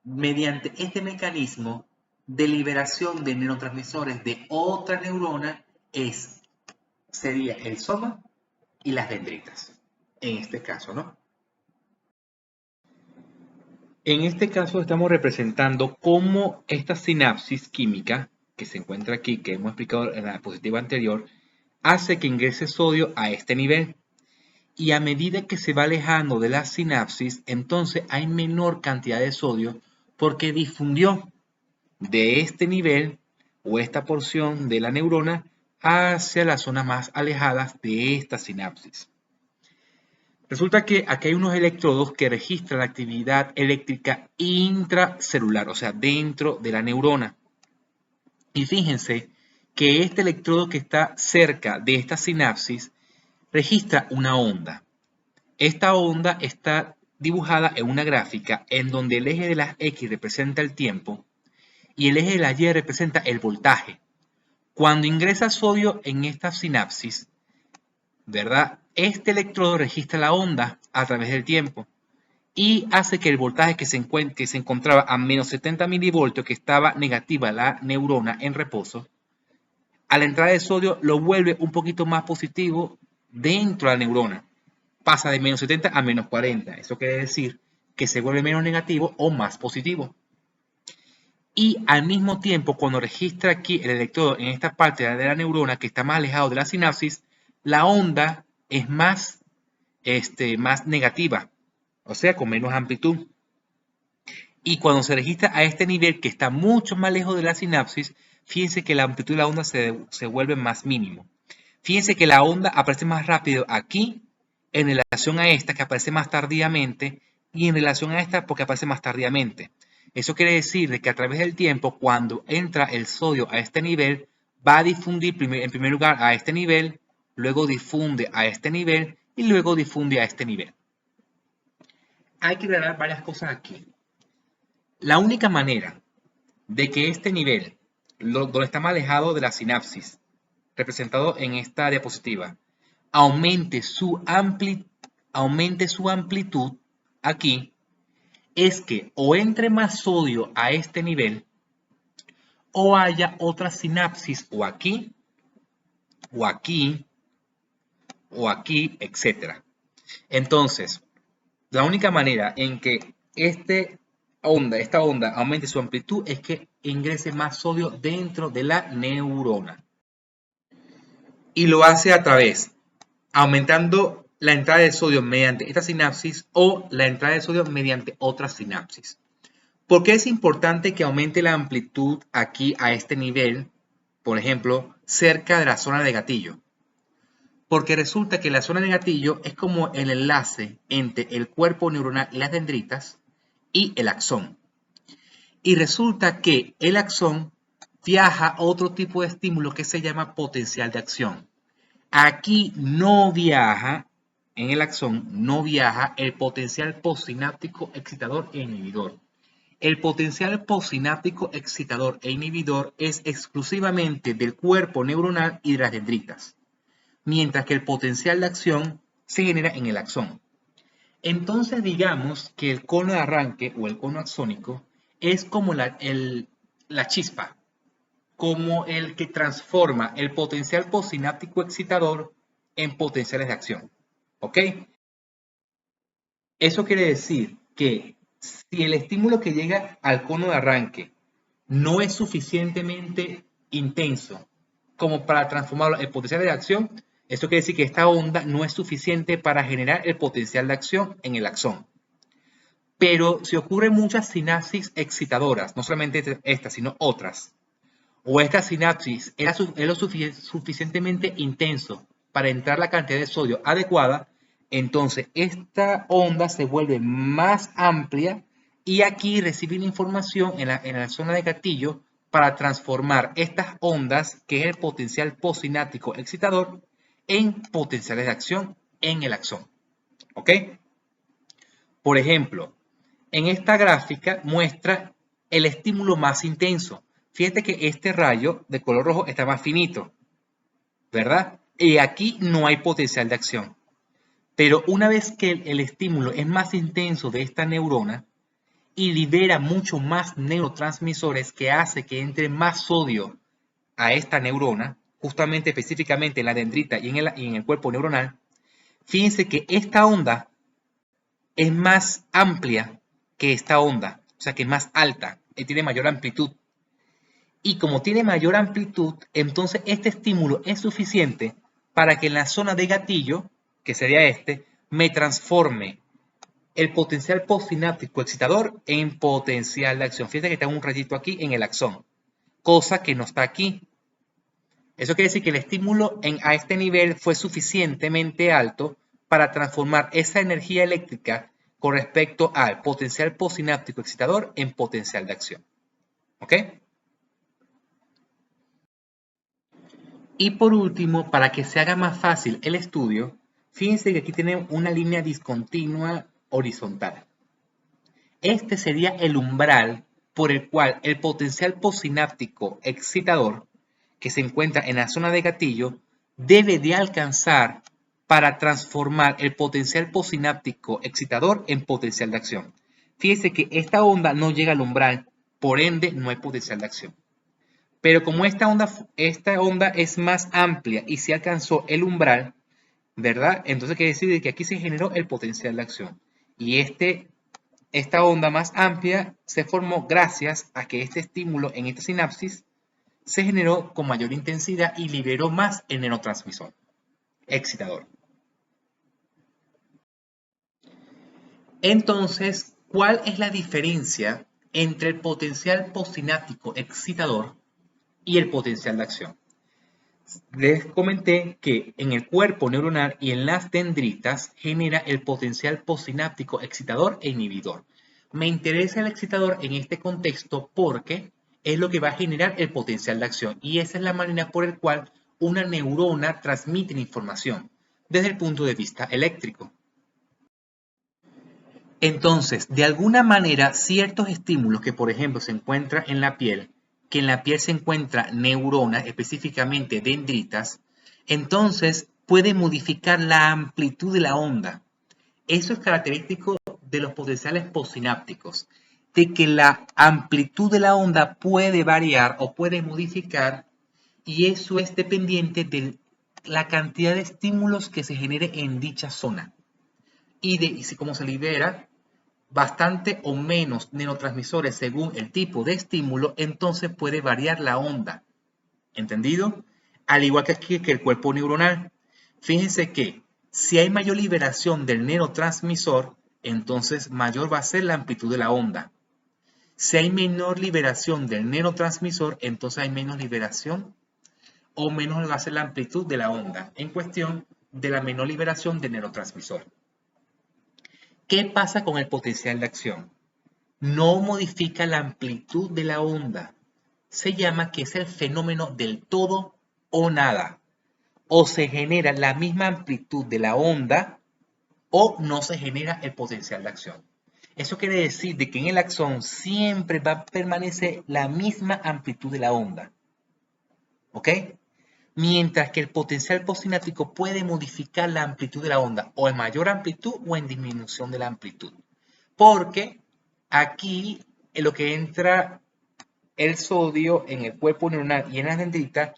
mediante este mecanismo de liberación de neurotransmisores de otra neurona sería el soma y las dendritas, en este caso, ¿no? En este caso estamos representando cómo esta sinapsis química que se encuentra aquí, que hemos explicado en la diapositiva anterior, hace que ingrese sodio a este nivel. Y a medida que se va alejando de la sinapsis, entonces hay menor cantidad de sodio porque difundió de este nivel o esta porción de la neurona hacia las zonas más alejadas de esta sinapsis. Resulta que aquí hay unos electrodos que registran la actividad eléctrica intracelular, o sea, dentro de la neurona. Y fíjense que este electrodo que está cerca de esta sinapsis registra una onda. Esta onda está dibujada en una gráfica en donde el eje de las X representa el tiempo y el eje de la Y representa el voltaje. Cuando ingresa sodio en esta sinapsis, ¿verdad? Este electrodo registra la onda a través del tiempo y hace que el voltaje que se encontraba a menos 70 milivoltios, que estaba negativa la neurona en reposo, a la entrada de sodio lo vuelve un poquito más positivo dentro de la neurona. Pasa de menos 70 a menos 40. Eso quiere decir que se vuelve menos negativo o más positivo. Y al mismo tiempo, cuando registra aquí el electrodo en esta parte de la neurona que está más alejado de la sinapsis, la onda es más negativa, o sea, con menos amplitud. Y cuando se registra a este nivel que está mucho más lejos de la sinapsis, fíjense que la amplitud de la onda se vuelve más mínimo. Fíjense que la onda aparece más rápido aquí en relación a esta que aparece más tardíamente y en relación a esta porque aparece más tardíamente. Eso quiere decir de que a través del tiempo, cuando entra el sodio a este nivel, va a difundir en primer lugar a este nivel, luego difunde a este nivel y luego difunde a este nivel. Hay que aclarar varias cosas aquí. La única manera de que este nivel, donde está más alejado de la sinapsis, representado en esta diapositiva, aumente su amplitud aquí, es que o entre más sodio a este nivel, o haya otra sinapsis o aquí, o aquí, o aquí, etc. Entonces, la única manera en que esta onda aumente su amplitud es que ingrese más sodio dentro de la neurona. Y lo hace a través, aumentando la entrada de sodio mediante esta sinapsis o la entrada de sodio mediante otra sinapsis. ¿Por qué es importante que aumente la amplitud aquí a este nivel, por ejemplo, cerca de la zona de gatillo? Porque resulta que la zona de gatillo es como el enlace entre el cuerpo neuronal y las dendritas y el axón. Y resulta que el axón viaja a otro tipo de estímulo que se llama potencial de acción. Aquí no viaja, en el axón, no viaja el potencial postsináptico excitador e inhibidor. El potencial postsináptico excitador e inhibidor es exclusivamente del cuerpo neuronal y de las dendritas, mientras que el potencial de acción se genera en el axón. Entonces digamos que el cono de arranque o el cono axónico es como la chispa, como el que transforma el potencial postsináptico excitador en potenciales de acción. ¿Ok? Eso quiere decir que si el estímulo que llega al cono de arranque no es suficientemente intenso como para transformarlo en potencial de acción, eso quiere decir que esta onda no es suficiente para generar el potencial de acción en el axón. Pero si ocurren muchas sinapsis excitadoras, no solamente esta, sino otras, o esta sinapsis es lo suficientemente intenso para entrar la cantidad de sodio adecuada, entonces esta onda se vuelve más amplia y aquí recibe la información en la zona de gatillo para transformar estas ondas, que es el potencial postsináptico excitador, en potenciales de acción en el axón. ¿Ok? Por ejemplo, en esta gráfica muestra el estímulo más intenso. Fíjate que este rayo de color rojo está más finito, ¿verdad? Y aquí no hay potencial de acción. Pero una vez que el estímulo es más intenso de esta neurona, y libera mucho más neurotransmisores que hace que entre más sodio a esta neurona, justamente específicamente en la dendrita y en el cuerpo neuronal. Fíjense que esta onda es más amplia que esta onda, o sea que es más alta y tiene mayor amplitud. Y como tiene mayor amplitud, entonces este estímulo es suficiente para que en la zona de gatillo, que sería me transforme el potencial postsináptico excitador en potencial de acción. Fíjate que tengo un rayito aquí en el axón, cosa que no está aquí. Eso quiere decir que el estímulo a este nivel fue suficientemente alto para transformar esa energía eléctrica con respecto al potencial postsináptico excitador en potencial de acción. ¿Ok? Y por último, para que se haga más fácil el estudio, fíjense que aquí tenemos una línea discontinua horizontal. Este sería el umbral por el cual el potencial postsináptico excitador que se encuentra en la zona de gatillo debe de alcanzar para transformar el potencial postsináptico excitador en potencial de acción. Fíjense que esta onda no llega al umbral, por ende no hay potencial de acción. Pero como esta onda es más amplia y se alcanzó el umbral, ¿verdad? Entonces quiere decir que aquí se generó el potencial de acción. Y esta onda más amplia se formó gracias a que este estímulo en esta sinapsis se generó con mayor intensidad y liberó más el neurotransmisor excitador. Entonces, ¿cuál es la diferencia entre el potencial postsináptico excitador y el potencial de acción? Les comenté que en el cuerpo neuronal y en las dendritas genera el potencial postsináptico excitador e inhibidor. Me interesa el excitador en este contexto porque es lo que va a generar el potencial de acción y esa es la manera por la cual una neurona transmite la información desde el punto de vista eléctrico. Entonces, de alguna manera, ciertos estímulos que, por ejemplo, se encuentran en la piel, que en la piel se encuentran neuronas, específicamente dendritas, entonces puede modificar la amplitud de la onda. Eso es característico de los potenciales postsinápticos, de que la amplitud de la onda puede variar o puede modificar, y eso es dependiente de la cantidad de estímulos que se genere en dicha zona y de cómo se libera bastante o menos neurotransmisores según el tipo de estímulo, entonces puede variar la onda. ¿Entendido? Al igual que aquí que el cuerpo neuronal. Fíjense que si hay mayor liberación del neurotransmisor, entonces mayor va a ser la amplitud de la onda. Si hay menor liberación del neurotransmisor, entonces hay menos liberación o menos va a ser la amplitud de la onda en cuestión de la menor liberación del neurotransmisor. ¿Qué pasa con el potencial de acción? No modifica la amplitud de la onda. Se llama que es el fenómeno del todo o nada. O se genera la misma amplitud de la onda o no se genera el potencial de acción. Eso quiere decir de que en el axón siempre va a permanecer la misma amplitud de la onda. ¿Ok? Mientras que el potencial postsináptico puede modificar la amplitud de la onda o en mayor amplitud o en disminución de la amplitud. Porque aquí en lo que entra el sodio en el cuerpo neuronal y en las dendritas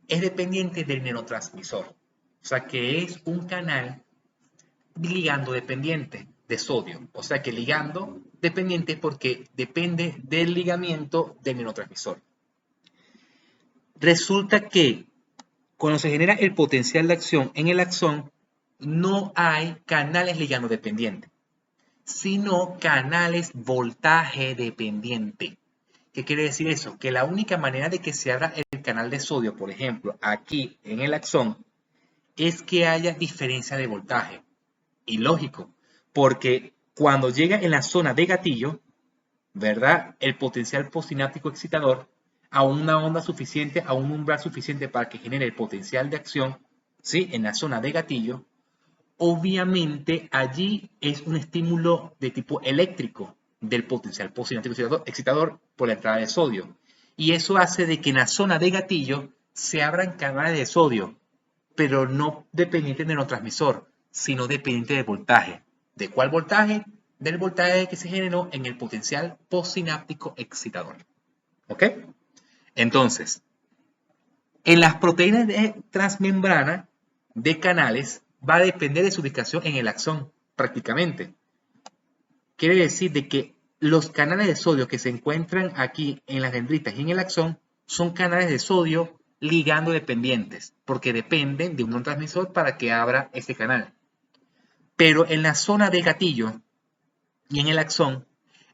es dependiente del neurotransmisor. O sea que es un canal ligando dependiente de sodio. O sea que ligando dependiente porque depende del ligamiento del neurotransmisor. Resulta que cuando se genera el potencial de acción en el axón, no hay canales ligando dependientes, sino canales voltaje dependiente. ¿Qué quiere decir eso? Que la única manera de que se abra el canal de sodio, por ejemplo, aquí en el axón, es que haya diferencia de voltaje. Y lógico, porque cuando llega en la zona de gatillo, ¿verdad? El potencial postsináptico excitador a una onda suficiente, a un umbral suficiente para que genere el potencial de acción, ¿sí? En la zona de gatillo, obviamente allí es un estímulo de tipo eléctrico del potencial postsináptico excitador por la entrada de sodio. Y eso hace de que en la zona de gatillo se abran canales de sodio, pero no dependientes del neurotransmisor, sino dependientes del voltaje. ¿De cuál voltaje? del voltaje que se generó en el potencial postsináptico excitador. ¿Ok? Entonces, en las proteínas de transmembrana de canales va a depender de su ubicación en el axón, prácticamente. Quiere decir de que los canales de sodio que se encuentran aquí en las dendritas y en el axón son canales de sodio ligando dependientes, porque dependen de un neurotransmisor para que abra ese canal. Pero en la zona de gatillo y en el axón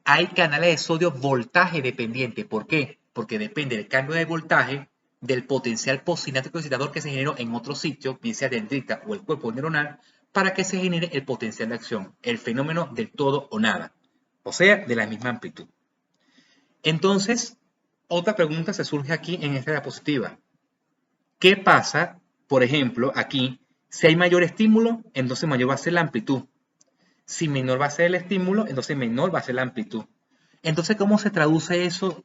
hay canales de sodio voltaje dependiente. ¿Por qué? Porque depende del cambio de voltaje del potencial postsináptico excitador que se generó en otro sitio, bien sea dendrita o el cuerpo neuronal, para que se genere el potencial de acción, el fenómeno del todo o nada, o sea, de la misma amplitud. Entonces, otra pregunta se surge aquí en esta diapositiva. ¿Qué pasa, por ejemplo, aquí, si hay mayor estímulo, entonces mayor va a ser la amplitud? Si menor va a ser el estímulo, entonces menor va a ser la amplitud. Entonces, ¿cómo se traduce eso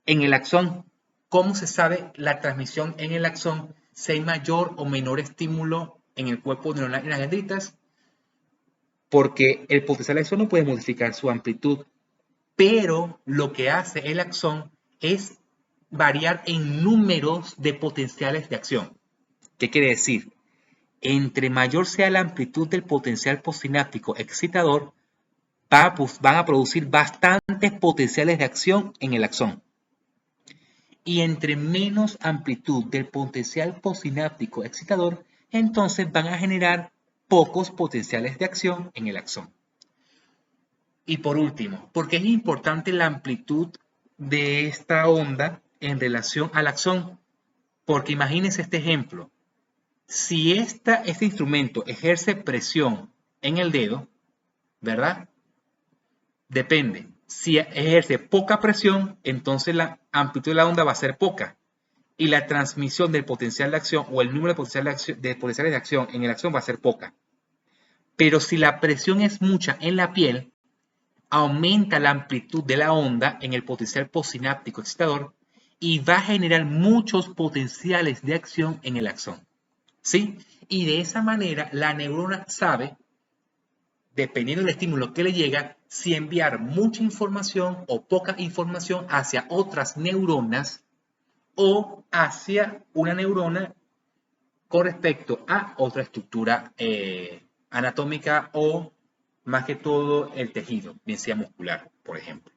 en el axón? ¿Cómo se sabe la transmisión en el axón si hay mayor o menor estímulo en el cuerpo neuronal y las dendritas? Porque el potencial axón no puede modificar su amplitud, pero lo que hace el axón es variar en números de potenciales de acción. ¿Qué quiere decir? Entre mayor sea la amplitud del potencial postsináptico excitador, van a producir bastantes potenciales de acción en el axón. Y entre menos amplitud del potencial postsináptico excitador, entonces van a generar pocos potenciales de acción en el axón. Y por último, ¿por qué es importante la amplitud de esta onda en relación al axón? Porque imagínense este ejemplo. Si este instrumento ejerce presión en el dedo, ¿verdad? Depende. Si ejerce poca presión, entonces la amplitud de la onda va a ser poca. Y la transmisión del potencial de acción o el número de potenciales de acción en el axón va a ser poca. Pero si la presión es mucha en la piel, aumenta la amplitud de la onda en el potencial postsináptico excitador y va a generar muchos potenciales de acción en el axón. ¿Sí? Y de esa manera la neurona sabe, dependiendo del estímulo que le llega, si enviar mucha información o poca información hacia otras neuronas o hacia una neurona con respecto a otra estructura anatómica o más que todo el tejido, bien sea muscular, por ejemplo.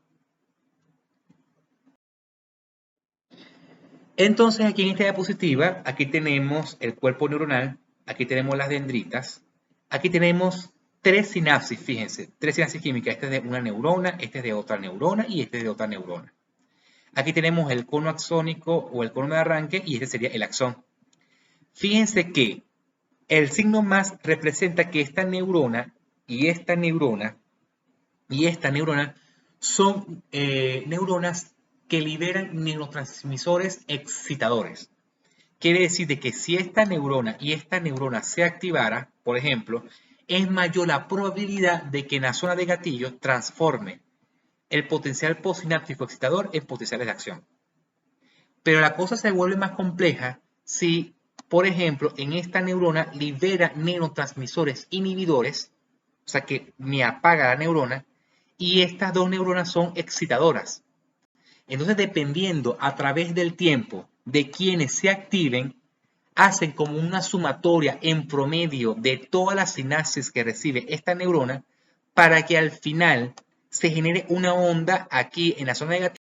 Entonces aquí en esta diapositiva, aquí tenemos el cuerpo neuronal, aquí tenemos las dendritas, aquí tenemos tres sinapsis, fíjense, tres sinapsis químicas, este es de una neurona, este es de otra neurona y este es de otra neurona. Aquí tenemos el cono axónico o el cono de arranque y este sería el axón. Fíjense que el signo más representa que esta neurona y esta neurona y esta neurona son neuronas que liberan neurotransmisores excitadores. Quiere decir de que si esta neurona y esta neurona se activara, por ejemplo, es mayor la probabilidad de que en la zona de gatillo transforme el potencial postsináptico excitador en potenciales de acción. Pero la cosa se vuelve más compleja si, por ejemplo, en esta neurona libera neurotransmisores inhibidores, o sea que me apaga la neurona, y estas dos neuronas son excitadoras. Entonces, dependiendo a través del tiempo de quienes se activen, hacen como una sumatoria en promedio de todas las sinapsis que recibe esta neurona para que al final se genere una onda aquí en la zona de gatillo